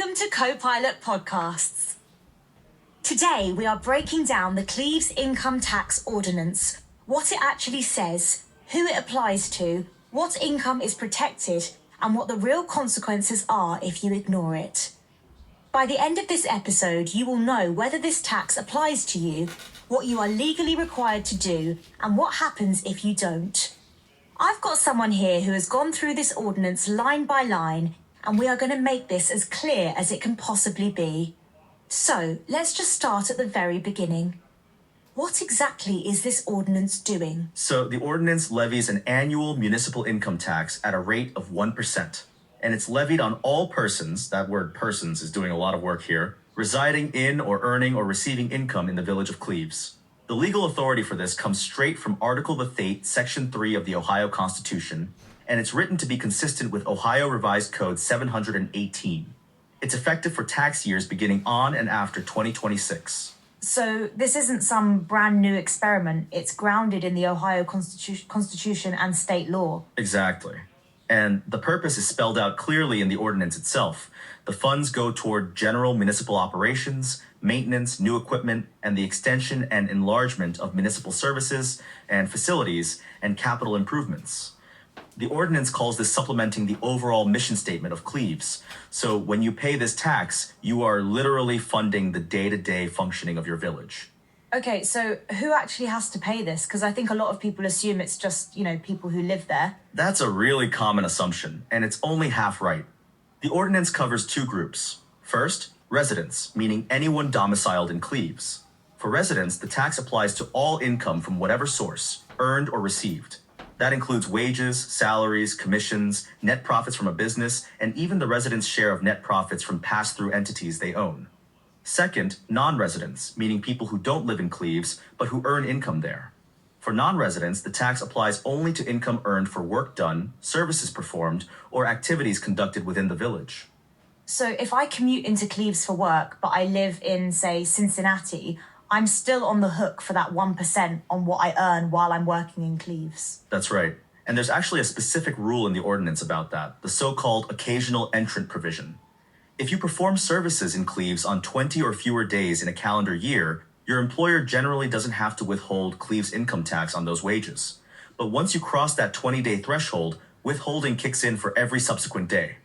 Welcome to Co-Pilot Podcasts. Today we are breaking down the Cleves Income Tax Ordinance, what it actually says, who it applies to, what income is protected, and what the real consequences are if you ignore it. By the end of this episode, you will know whether this tax applies to you, what you are legally required to do, and what happens if you don't. I've got someone here who has gone through this ordinance line by line, and we are going to make this as clear as it can possibly be. So, let's just start at the very beginning. What exactly is this ordinance doing? So, the ordinance levies an annual municipal income tax at a rate of 1%. And it's levied on all persons, that word persons is doing a lot of work here, residing in or earning or receiving income in the village of Cleves. The legal authority for this comes straight from Article the 8, Section 3 of the Ohio Constitution, and it's written to be consistent with Ohio Revised Code 718. It's effective for tax years beginning on and after 2026. So this isn't some brand new experiment. It's grounded in the Ohio Constitution and state law. Exactly. And the purpose is spelled out clearly in the ordinance itself. The funds go toward general municipal operations, maintenance, new equipment, and the extension and enlargement of municipal services and facilities and capital improvements. The ordinance calls this supplementing the overall mission statement of Cleves. So when you pay this tax, you are literally funding the day-to-day functioning of your village. Okay, so who actually has to pay this? Because I think a lot of people assume it's just, people who live there. That's a really common assumption, and it's only half right. The ordinance covers two groups. First, residents, meaning anyone domiciled in Cleves. For residents, the tax applies to all income from whatever source, earned or received. That includes wages, salaries, commissions, net profits from a business, and even the residents' share of net profits from pass-through entities they own. Second, non-residents, meaning people who don't live in Cleves, but who earn income there. For non-residents, the tax applies only to income earned for work done, services performed, or activities conducted within the village. So if I commute into Cleves for work, but I live in, say, Cincinnati, I'm still on the hook for that 1% on what I earn while I'm working in Cleves. That's right. And there's actually a specific rule in the ordinance about that, the so-called occasional entrant provision. If you perform services in Cleves on 20 or fewer days in a calendar year, your employer generally doesn't have to withhold Cleves income tax on those wages. But once you cross that 20-day threshold, withholding kicks in for every subsequent day.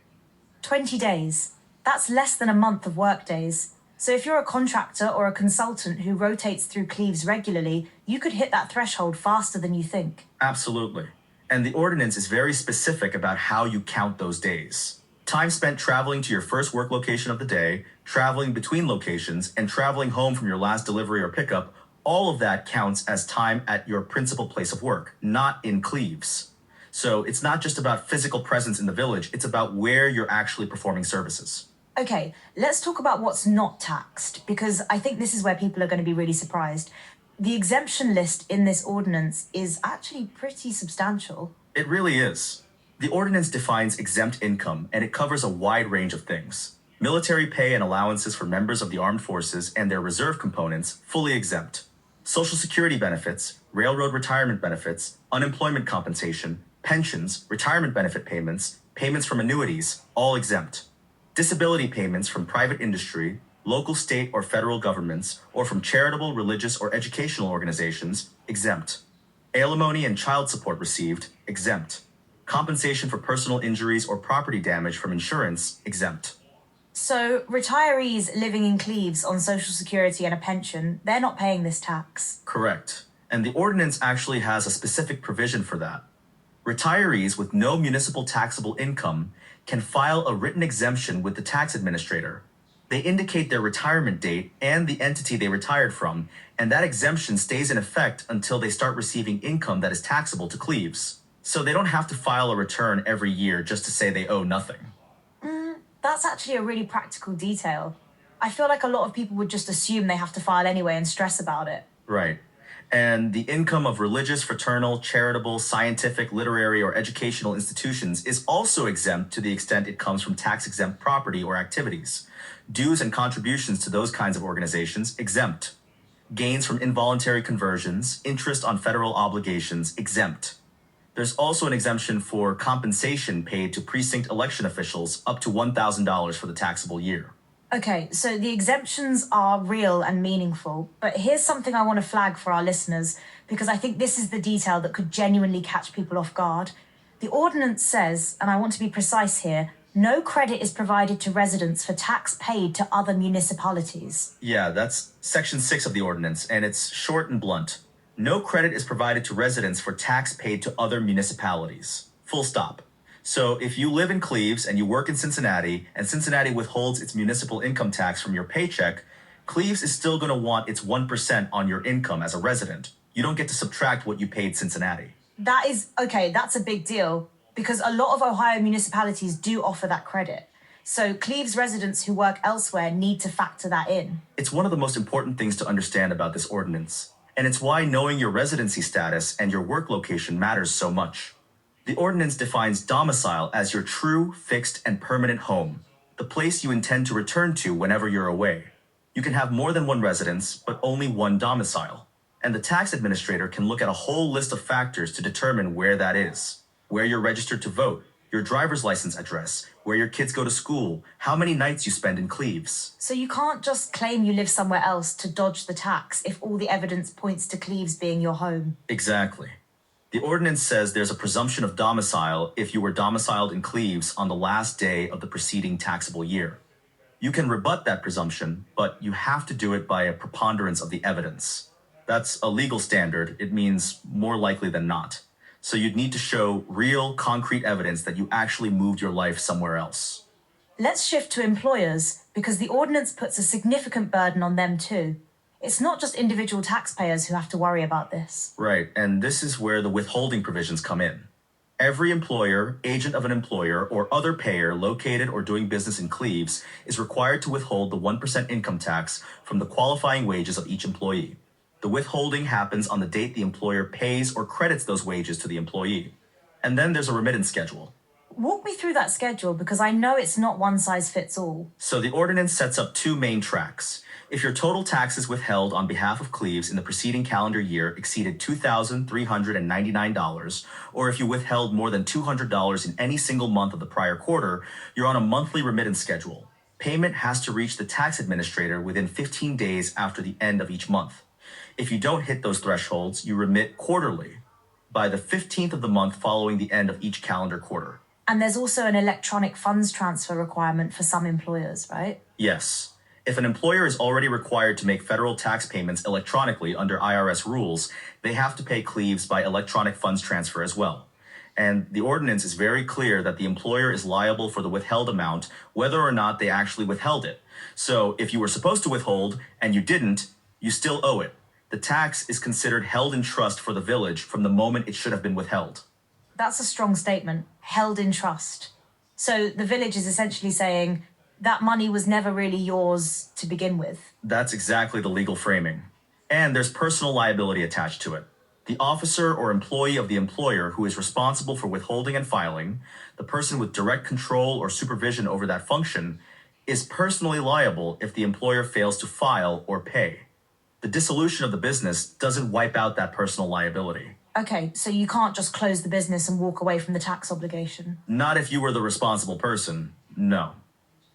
20 days. That's less than a month of work days. So if you're a contractor or a consultant who rotates through Cleves regularly, you could hit that threshold faster than you think. Absolutely. And the ordinance is very specific about how you count those days. Time spent traveling to your first work location of the day, traveling between locations, and traveling home from your last delivery or pickup, all of that counts as time at your principal place of work, not in Cleves. So it's not just about physical presence in the village, it's about where you're actually performing services. Okay, let's talk about what's not taxed, because I think this is where people are going to be really surprised. The exemption list in this ordinance is actually pretty substantial. It really is. The ordinance defines exempt income, and it covers a wide range of things. Military pay and allowances for members of the armed forces and their reserve components, fully exempt. Social security benefits, railroad retirement benefits, unemployment compensation, pensions, retirement benefit payments, payments from annuities, all exempt. Disability payments from private industry, local, state, or federal governments, or from charitable, religious, or educational organizations, exempt. Alimony and child support received, exempt. Compensation for personal injuries or property damage from insurance, exempt. So retirees living in Cleves on Social Security and a pension, they're not paying this tax. Correct. And the ordinance actually has a specific provision for that. Retirees with no municipal taxable income can file a written exemption with the tax administrator. They indicate their retirement date and the entity they retired from, and that exemption stays in effect until they start receiving income that is taxable to Cleves. So they don't have to file a return every year just to say they owe nothing. That's actually a really practical detail. I feel like a lot of people would just assume they have to file anyway and stress about it. Right. And the income of religious, fraternal, charitable, scientific, literary, or educational institutions is also exempt to the extent it comes from tax-exempt property or activities. Dues and contributions to those kinds of organizations, exempt. Gains from involuntary conversions, interest on federal obligations, exempt. There's also an exemption for compensation paid to precinct election officials up to $1,000 for the taxable year. Okay, so the exemptions are real and meaningful, but here's something I want to flag for our listeners because I think this is the detail that could genuinely catch people off guard. The ordinance says, and I want to be precise here, no credit is provided to residents for tax paid to other municipalities. Yeah, that's Section 6 of the ordinance, and it's short and blunt. No credit is provided to residents for tax paid to other municipalities. Full stop. So if you live in Cleves and you work in Cincinnati, and Cincinnati withholds its municipal income tax from your paycheck, Cleves is still going to want its 1% on your income as a resident. You don't get to subtract what you paid Cincinnati. That's a big deal because a lot of Ohio municipalities do offer that credit. So Cleves residents who work elsewhere need to factor that in. It's one of the most important things to understand about this ordinance, and it's why knowing your residency status and your work location matters so much. The ordinance defines domicile as your true, fixed, and permanent home, the place you intend to return to whenever you're away. You can have more than one residence, but only one domicile. And the tax administrator can look at a whole list of factors to determine where that is. Where you're registered to vote, your driver's license address, where your kids go to school, how many nights you spend in Cleves. So you can't just claim you live somewhere else to dodge the tax if all the evidence points to Cleves being your home. Exactly. The ordinance says there's a presumption of domicile if you were domiciled in Cleves on the last day of the preceding taxable year. You can rebut that presumption, but you have to do it by a preponderance of the evidence. That's a legal standard. It means more likely than not. So you'd need to show real, concrete evidence that you actually moved your life somewhere else. Let's shift to employers because the ordinance puts a significant burden on them too. It's not just individual taxpayers who have to worry about this. Right, and this is where the withholding provisions come in. Every employer, agent of an employer, or other payer located or doing business in Cleves is required to withhold the 1% income tax from the qualifying wages of each employee. The withholding happens on the date the employer pays or credits those wages to the employee. And then there's a remittance schedule. Walk me through that schedule because I know it's not one size fits all. So the ordinance sets up two main tracks. If your total taxes withheld on behalf of Cleves in the preceding calendar year exceeded $2,399, or if you withheld more than $200 in any single month of the prior quarter, you're on a monthly remittance schedule. Payment has to reach the tax administrator within 15 days after the end of each month. If you don't hit those thresholds, you remit quarterly by the 15th of the month following the end of each calendar quarter. And there's also an electronic funds transfer requirement for some employers, right? Yes. If an employer is already required to make federal tax payments electronically under IRS rules, they have to pay Cleves by electronic funds transfer as well. And the ordinance is very clear that the employer is liable for the withheld amount, whether or not they actually withheld it. So if you were supposed to withhold and you didn't, you still owe it. The tax is considered held in trust for the village from the moment it should have been withheld. That's a strong statement, held in trust. So the village is essentially saying that money was never really yours to begin with. That's exactly the legal framing. And there's personal liability attached to it. The officer or employee of the employer who is responsible for withholding and filing, the person with direct control or supervision over that function, is personally liable if the employer fails to file or pay. The dissolution of the business doesn't wipe out that personal liability. Okay, so you can't just close the business and walk away from the tax obligation. Not if you were the responsible person, no.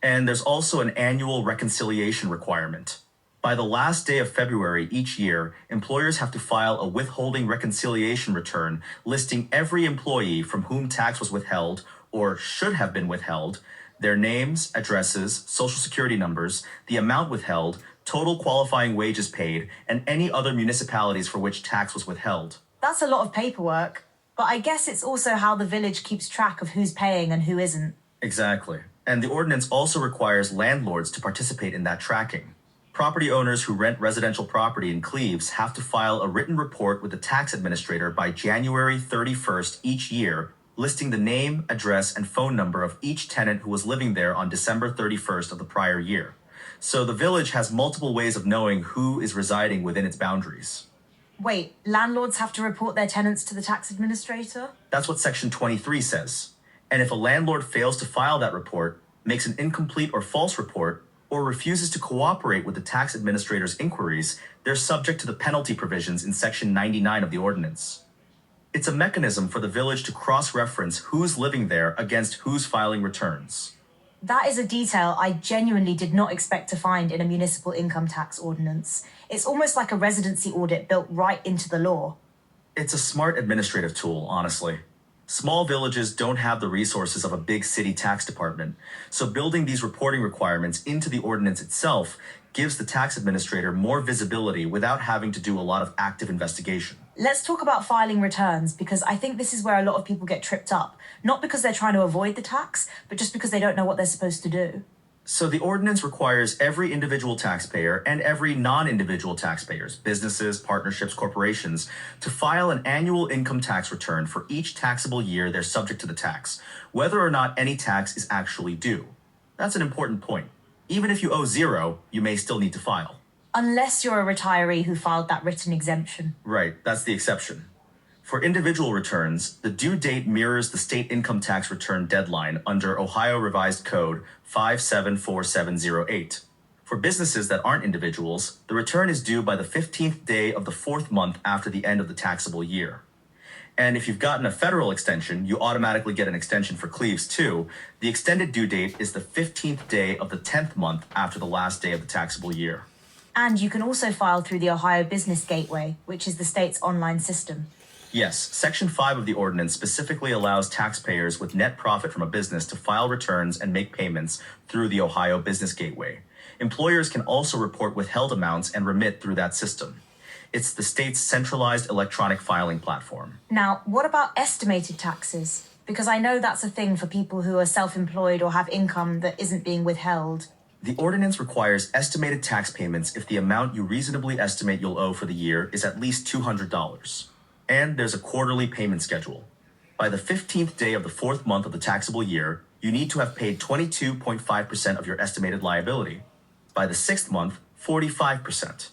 And there's also an annual reconciliation requirement. By the last day of February each year, employers have to file a withholding reconciliation return listing every employee from whom tax was withheld or should have been withheld, their names, addresses, social security numbers, the amount withheld, total qualifying wages paid, and any other municipalities for which tax was withheld. That's a lot of paperwork, but I guess it's also how the village keeps track of who's paying and who isn't. Exactly. And the ordinance also requires landlords to participate in that tracking. Property owners who rent residential property in Cleves have to file a written report with the tax administrator by January 31st each year, listing the name, address, and phone number of each tenant who was living there on December 31st of the prior year. So the village has multiple ways of knowing who is residing within its boundaries. Wait, landlords have to report their tenants to the tax administrator? That's what Section 23 says. And if a landlord fails to file that report, makes an incomplete or false report, or refuses to cooperate with the tax administrator's inquiries, they're subject to the penalty provisions in Section 99 of the ordinance. It's a mechanism for the village to cross-reference who's living there against who's filing returns. That is a detail I genuinely did not expect to find in a municipal income tax ordinance. It's almost like a residency audit built right into the law. It's a smart administrative tool, honestly. Small villages don't have the resources of a big city tax department, so building these reporting requirements into the ordinance itself gives the tax administrator more visibility without having to do a lot of active investigation. Let's talk about filing returns, because I think this is where a lot of people get tripped up. Not because they're trying to avoid the tax, but just because they don't know what they're supposed to do. So the ordinance requires every individual taxpayer and every non-individual taxpayers, businesses, partnerships, corporations, to file an annual income tax return for each taxable year they're subject to the tax, whether or not any tax is actually due. That's an important point. Even if you owe zero, you may still need to file. Unless you're a retiree who filed that written exemption. Right, that's the exception. For individual returns, the due date mirrors the state income tax return deadline under Ohio Revised Code 574708. For businesses that aren't individuals, the return is due by the 15th day of the fourth month after the end of the taxable year. And if you've gotten a federal extension, you automatically get an extension for Cleves too. The extended due date is the 15th day of the 10th month after the last day of the taxable year. And you can also file through the Ohio Business Gateway, which is the state's online system. Yes, Section 5 of the ordinance specifically allows taxpayers with net profit from a business to file returns and make payments through the Ohio Business Gateway. Employers can also report withheld amounts and remit through that system. It's the state's centralized electronic filing platform. Now, what about estimated taxes? Because I know that's a thing for people who are self-employed or have income that isn't being withheld. The ordinance requires estimated tax payments if the amount you reasonably estimate you'll owe for the year is at least $200. And there's a quarterly payment schedule. By the 15th day of the fourth month of the taxable year, you need to have paid 22.5% of your estimated liability. By the sixth month, 45%.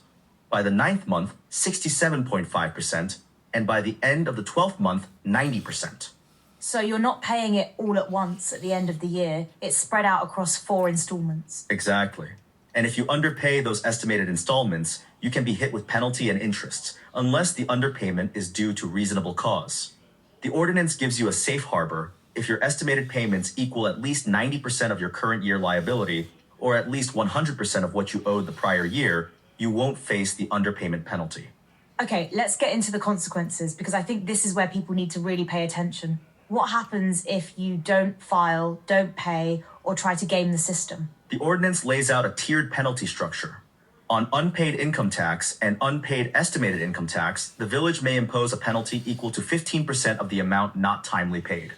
By the ninth month, 67.5%. And by the end of the 12th month, 90%. So you're not paying it all at once at the end of the year. It's spread out across 4 installments. Exactly. And if you underpay those estimated installments, you can be hit with penalty and interest, unless the underpayment is due to reasonable cause. The ordinance gives you a safe harbor if your estimated payments equal at least 90% of your current year liability, or at least 100% of what you owed the prior year, you won't face the underpayment penalty. Okay, let's get into the consequences, because I think this is where people need to really pay attention. What happens if you don't file, don't pay, or try to game the system? The ordinance lays out a tiered penalty structure. On unpaid income tax and unpaid estimated income tax, the village may impose a penalty equal to 15% of the amount not timely paid.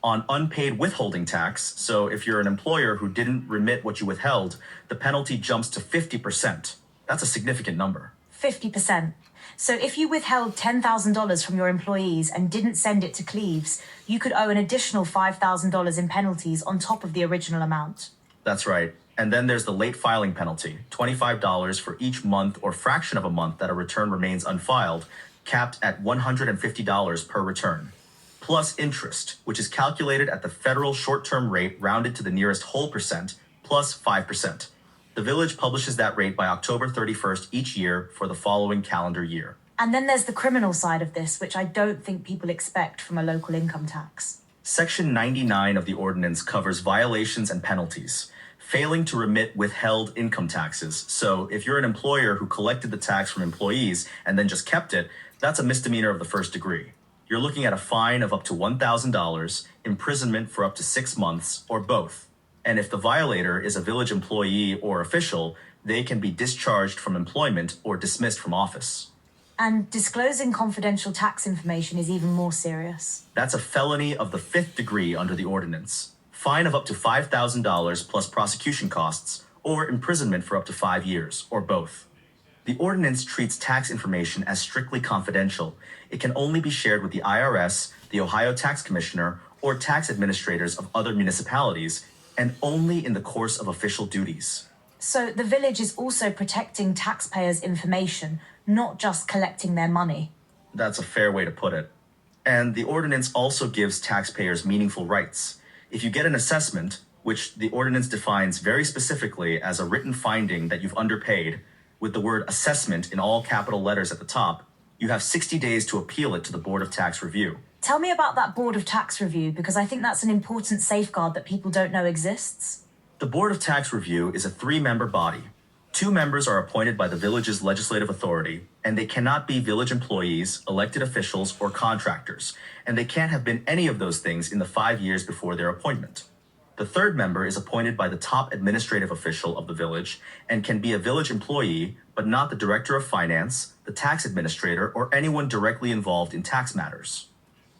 On unpaid withholding tax, so if you're an employer who didn't remit what you withheld, the penalty jumps to 50%. That's a significant number. 50%. So if you withheld $10,000 from your employees and didn't send it to Cleves, you could owe an additional $5,000 in penalties on top of the original amount. That's right. And then there's the late filing penalty, $25 for each month or fraction of a month that a return remains unfiled, capped at $150 per return. Plus interest, which is calculated at the federal short-term rate rounded to the nearest whole percent, plus 5%. The village publishes that rate by October 31st each year for the following calendar year. And then there's the criminal side of this, which I don't think people expect from a local income tax. Section 99 of the ordinance covers violations and penalties. Failing to remit withheld income taxes. So if you're an employer who collected the tax from employees and then just kept it, that's a misdemeanor of the first degree. You're looking at a fine of up to $1,000, imprisonment for up to 6 months, or both. And if the violator is a village employee or official, they can be discharged from employment or dismissed from office. And disclosing confidential tax information is even more serious. That's a felony of the 5th degree under the ordinance. Fine of up to $5,000 plus prosecution costs, or imprisonment for up to 5 years, or both. The ordinance treats tax information as strictly confidential. It can only be shared with the IRS, the Ohio Tax Commissioner, or tax administrators of other municipalities, and only in the course of official duties. So the village is also protecting taxpayers' information, not just collecting their money. That's a fair way to put it. And the ordinance also gives taxpayers meaningful rights. If you get an assessment, which the ordinance defines very specifically as a written finding that you've underpaid, with the word assessment in all capital letters at the top, You have 60 days to appeal it to the Board of Tax Review. Tell me about that Board of Tax Review, because I think that's an important safeguard that people don't know exists. The Board of Tax Review is a 3-member body. 2 members are appointed by the village's legislative authority, and they cannot be village employees, elected officials, or contractors, and they can't have been any of those things in the 5 years before their appointment. The 3rd member is appointed by the top administrative official of the village and can be a village employee, but not the director of finance, the tax administrator, or anyone directly involved in tax matters.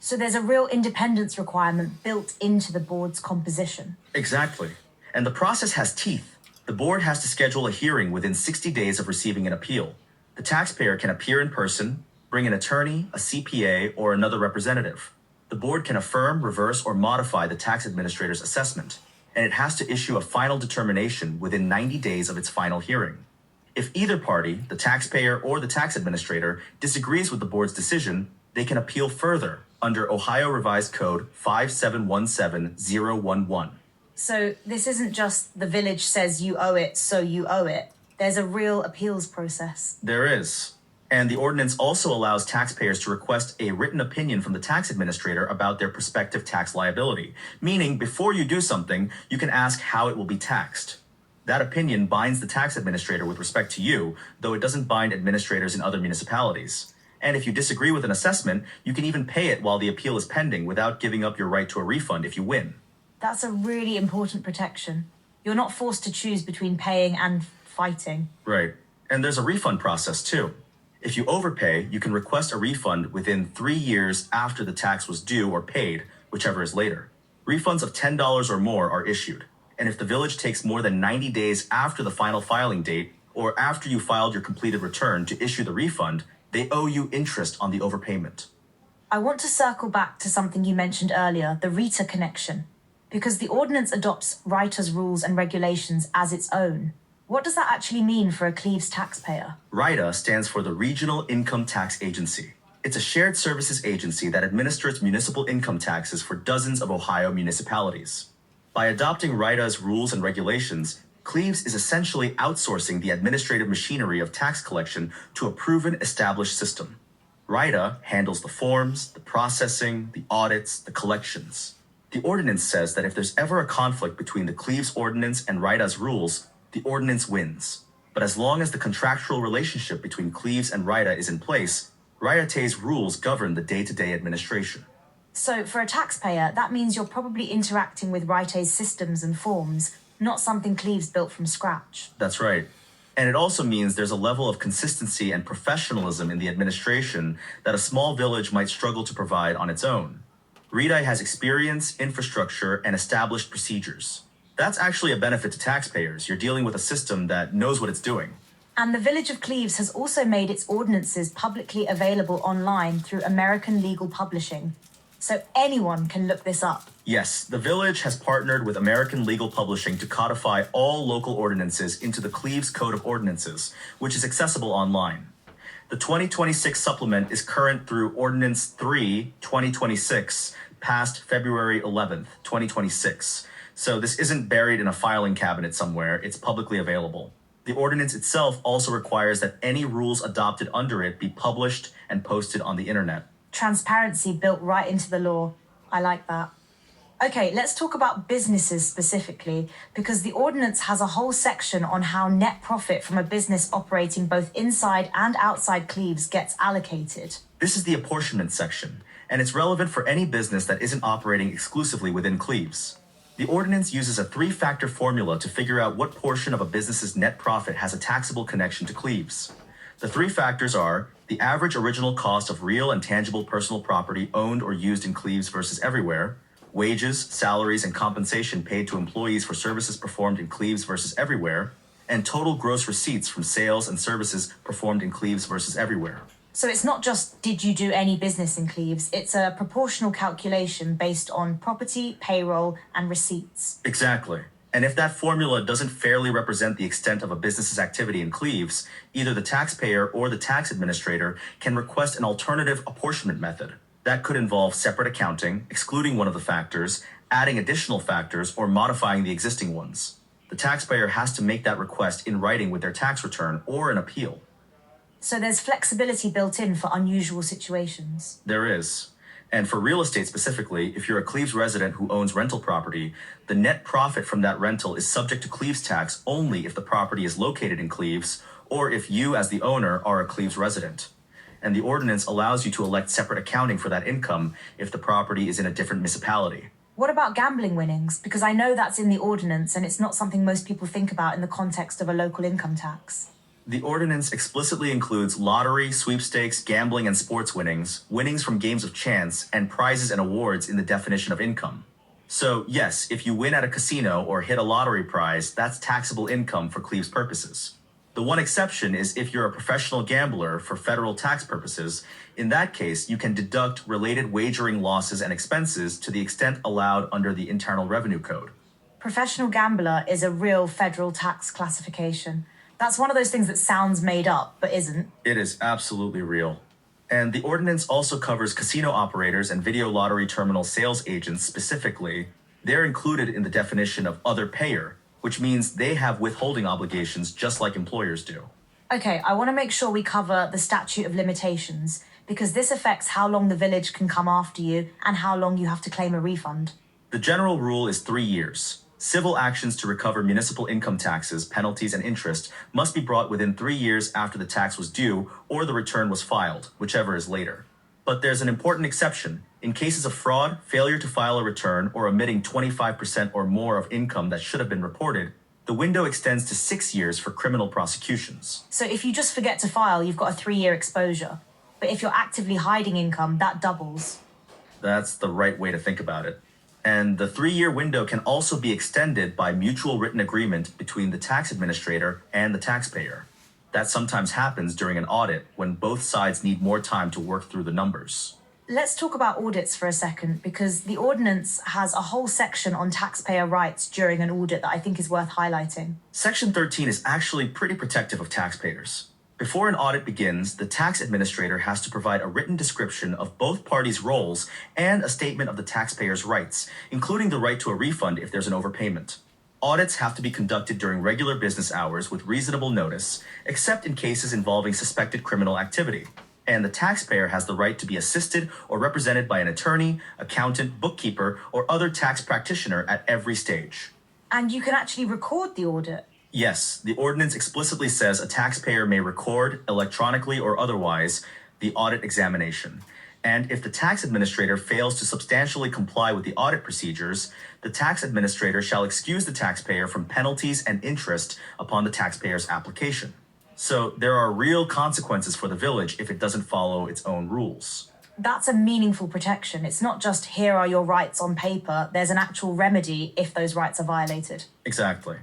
So there's a real independence requirement built into the board's composition. Exactly. And the process has teeth. The board has to schedule a hearing within 60 days of receiving an appeal. The taxpayer can appear in person, bring an attorney, a CPA, or another representative. The board can affirm, reverse, or modify the tax administrator's assessment, and it has to issue a final determination within 90 days of its final hearing. If either party, the taxpayer or the tax administrator, disagrees with the board's decision, they can appeal further under Ohio Revised Code 5717011. So this isn't just the village says you owe it, so you owe it. There's a real appeals process. There is. And the ordinance also allows taxpayers to request a written opinion from the tax administrator about their prospective tax liability, meaning before you do something, you can ask how it will be taxed. That opinion binds the tax administrator with respect to you, though it doesn't bind administrators in other municipalities. And if you disagree with an assessment, you can even pay it while the appeal is pending without giving up your right to a refund if you win. That's a really important protection. You're not forced to choose between paying and fighting. Right. And there's a refund process too. If you overpay, you can request a refund within 3 years after the tax was due or paid, whichever is later. Refunds of $10 or more are issued. And if the village takes more than 90 days after the final filing date, or after you filed your completed return to issue the refund, they owe you interest on the overpayment. I want to circle back to something you mentioned earlier, the RETA connection. Because the ordinance adopts RITA's rules and regulations as its own. What does that actually mean for a Cleves taxpayer? RITA stands for the Regional Income Tax Agency. It's a shared services agency that administers municipal income taxes for dozens of Ohio municipalities. By adopting RITA's rules and regulations, Cleves is essentially outsourcing the administrative machinery of tax collection to a proven, established system. RITA handles the forms, the processing, the audits, the collections. The ordinance says that if there's ever a conflict between the Cleves ordinance and RITA's rules, the ordinance wins. But as long as the contractual relationship between Cleves and RITA is in place, RITA's rules govern the day-to-day administration. So for a taxpayer, that means you're probably interacting with RITA's systems and forms, not something Cleves built from scratch. That's right. And it also means there's a level of consistency and professionalism in the administration that a small village might struggle to provide on its own. RITA has experience, infrastructure, and established procedures. That's actually a benefit to taxpayers. You're dealing with a system that knows what it's doing. And the Village of Cleves has also made its ordinances publicly available online through American Legal Publishing. So anyone can look this up. Yes, the village has partnered with American Legal Publishing to codify all local ordinances into the Cleves Code of Ordinances, which is accessible online. The 2026 supplement is current through Ordinance 3, 2026, passed February 11th, 2026. So this isn't buried in a filing cabinet somewhere, it's publicly available. The ordinance itself also requires that any rules adopted under it be published and posted on the internet. Transparency built right into the law. I like that. Okay, let's talk about businesses specifically, because the ordinance has a whole section on how net profit from a business operating both inside and outside Cleves gets allocated. This is the apportionment section, and it's relevant for any business that isn't operating exclusively within Cleves. The ordinance uses a 3-factor formula to figure out what portion of a business's net profit has a taxable connection to Cleves. The 3 factors are the average original cost of real and tangible personal property owned or used in Cleves versus everywhere, wages, salaries, and compensation paid to employees for services performed in Cleves versus everywhere, and total gross receipts from sales and services performed in Cleves versus everywhere. So it's not just did you do any business in Cleves, it's a proportional calculation based on property, payroll, and receipts. Exactly. And if that formula doesn't fairly represent the extent of a business's activity in Cleves, either the taxpayer or the tax administrator can request an alternative apportionment method. That could involve separate accounting, excluding one of the factors, adding additional factors, or modifying the existing ones. The taxpayer has to make that request in writing with their tax return or an appeal. So there's flexibility built in for unusual situations. There is. And for real estate specifically, if you're a Cleves resident who owns rental property, the net profit from that rental is subject to Cleves tax only if the property is located in Cleves or if you, as the owner, are a Cleves resident. And the ordinance allows you to elect separate accounting for that income if the property is in a different municipality. What about gambling winnings? Because I know that's in the ordinance and it's not something most people think about in the context of a local income tax. The ordinance explicitly includes lottery, sweepstakes, gambling, and sports winnings, winnings from games of chance, and prizes and awards in the definition of income. So, yes, if you win at a casino or hit a lottery prize, that's taxable income for Cleves purposes. The one exception is if you're a professional gambler for federal tax purposes. In that case, you can deduct related wagering losses and expenses to the extent allowed under the Internal Revenue Code. Professional gambler is a real federal tax classification. That's one of those things that sounds made up, but isn't. It is absolutely real. And the ordinance also covers casino operators and video lottery terminal sales agents specifically. They're included in the definition of other payer, which means they have withholding obligations just like employers do. Okay, I want to make sure we cover the statute of limitations, because this affects how long the village can come after you and how long you have to claim a refund. The general rule is 3 years. Civil actions to recover municipal income taxes, penalties, and interest must be brought within 3 years after the tax was due or the return was filed, whichever is later. But there's an important exception. In cases of fraud, failure to file a return, or omitting 25% or more of income that should have been reported, the window extends to 6 years for criminal prosecutions. So if you just forget to file, you've got a 3-year exposure. But if you're actively hiding income, that doubles. That's the right way to think about it. And the 3-year window can also be extended by mutual written agreement between the tax administrator and the taxpayer. That sometimes happens during an audit when both sides need more time to work through the numbers. Let's talk about audits for a second, because the ordinance has a whole section on taxpayer rights during an audit that I think is worth highlighting. Section 13 is actually pretty protective of taxpayers. Before an audit begins, the tax administrator has to provide a written description of both parties' roles and a statement of the taxpayer's rights, including the right to a refund if there's an overpayment. Audits have to be conducted during regular business hours with reasonable notice, except in cases involving suspected criminal activity. And the taxpayer has the right to be assisted or represented by an attorney, accountant, bookkeeper, or other tax practitioner at every stage. And you can actually record the audit. Yes, the ordinance explicitly says a taxpayer may record, electronically or otherwise, the audit examination. And if the tax administrator fails to substantially comply with the audit procedures, the tax administrator shall excuse the taxpayer from penalties and interest upon the taxpayer's application. So there are real consequences for the village if it doesn't follow its own rules. That's a meaningful protection. It's not just here are your rights on paper. There's an actual remedy if those rights are violated. Exactly.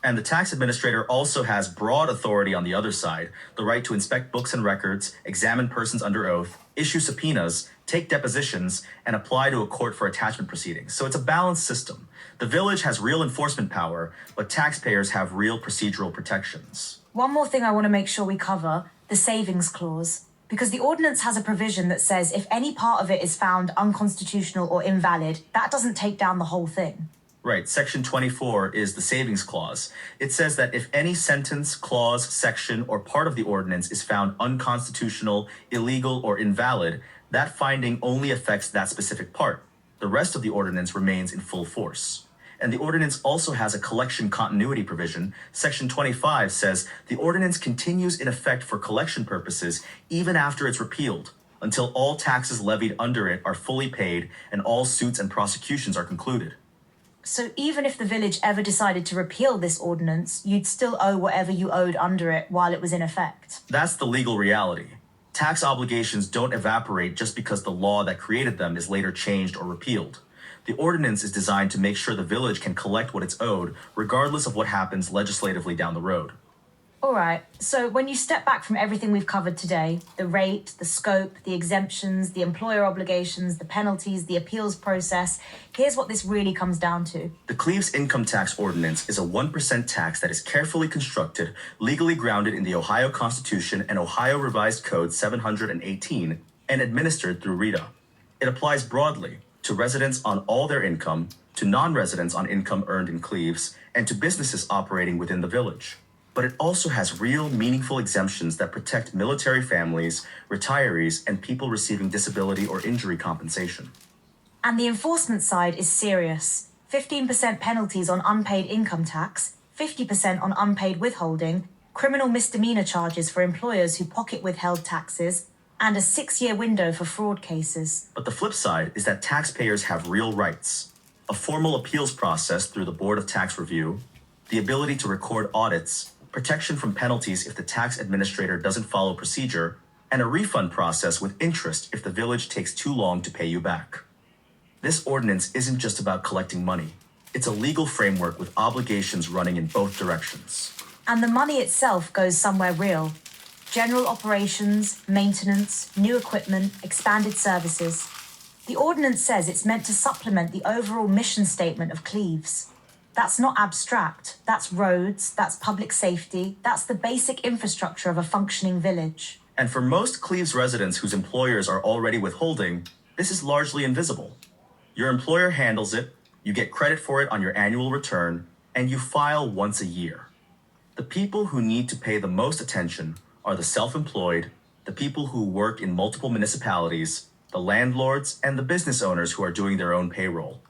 And the tax administrator also has broad authority on the other side, the right to inspect books and records, examine persons under oath, issue subpoenas, take depositions, and apply to a court for attachment proceedings. So it's a balanced system. The village has real enforcement power, but taxpayers have real procedural protections. One more thing I want to make sure we cover, the savings clause. Because the ordinance has a provision that says if any part of it is found unconstitutional or invalid, that doesn't take down the whole thing. Right, Section 24 is the savings clause. It says that if any sentence, clause, section, or part of the ordinance is found unconstitutional, illegal, or invalid, that finding only affects that specific part. The rest of the ordinance remains in full force. And the ordinance also has a collection continuity provision. Section 25 says the ordinance continues in effect for collection purposes even after it's repealed, until all taxes levied under it are fully paid and all suits and prosecutions are concluded. So even if the village ever decided to repeal this ordinance, you'd still owe whatever you owed under it while it was in effect. That's the legal reality. Tax obligations don't evaporate just because the law that created them is later changed or repealed. The ordinance is designed to make sure the village can collect what it's owed, regardless of what happens legislatively down the road. All right, so when you step back from everything we've covered today, the rate, the scope, the exemptions, the employer obligations, the penalties, the appeals process, here's what this really comes down to. The Cleves Income Tax Ordinance is a 1% tax that is carefully constructed, legally grounded in the Ohio Constitution and Ohio Revised Code 718, and administered through RETA. It applies broadly to residents on all their income, to non-residents on income earned in Cleves, and to businesses operating within the village. but it also has real, meaningful exemptions that protect military families, retirees, and people receiving disability or injury compensation. And the enforcement side is serious. 15% penalties on unpaid income tax, 50% on unpaid withholding, criminal misdemeanor charges for employers who pocket withheld taxes, and a 6-year window for fraud cases. But the flip side is that taxpayers have real rights: a formal appeals process through the Board of Tax Review, the ability to record audits, protection from penalties if the tax administrator doesn't follow procedure, and a refund process with interest if the village takes too long to pay you back. This ordinance isn't just about collecting money. It's a legal framework with obligations running in both directions. And the money itself goes somewhere real. General operations, maintenance, new equipment, expanded services. The ordinance says it's meant to supplement the overall mission statement of Cleves. That's not abstract. That's roads, that's public safety, that's the basic infrastructure of a functioning village. And for most Cleves residents whose employers are already withholding, this is largely invisible. Your employer handles it, you get credit for it on your annual return, and you file once a year. The people who need to pay the most attention are the self-employed, the people who work in multiple municipalities, the landlords, and the business owners who are doing their own payroll.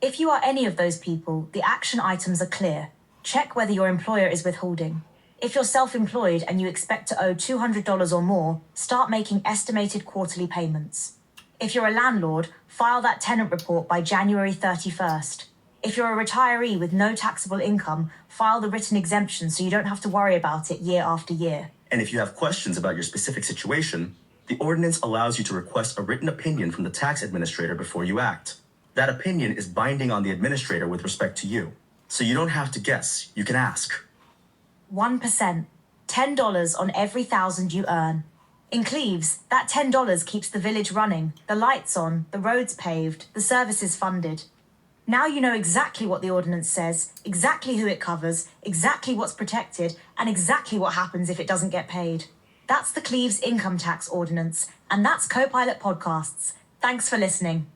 If you are any of those people, the action items are clear. Check whether your employer is withholding. If you're self-employed and you expect to owe $200 or more, start making estimated quarterly payments. If you're a landlord, file that tenant report by January 31st. If you're a retiree with no taxable income, file the written exemption so you don't have to worry about it year after year. And if you have questions about your specific situation, the ordinance allows you to request a written opinion from the tax administrator before you act. That opinion is binding on the administrator with respect to you. So you don't have to guess, you can ask. 1%. $10 on every 1,000 you earn. In Cleves, that $10 keeps the village running, the lights on, the roads paved, the services funded. Now you know exactly what the ordinance says, exactly who it covers, exactly what's protected, and exactly what happens if it doesn't get paid. That's the Cleves Income Tax Ordinance, and that's Co-Pilot Podcasts. Thanks for listening.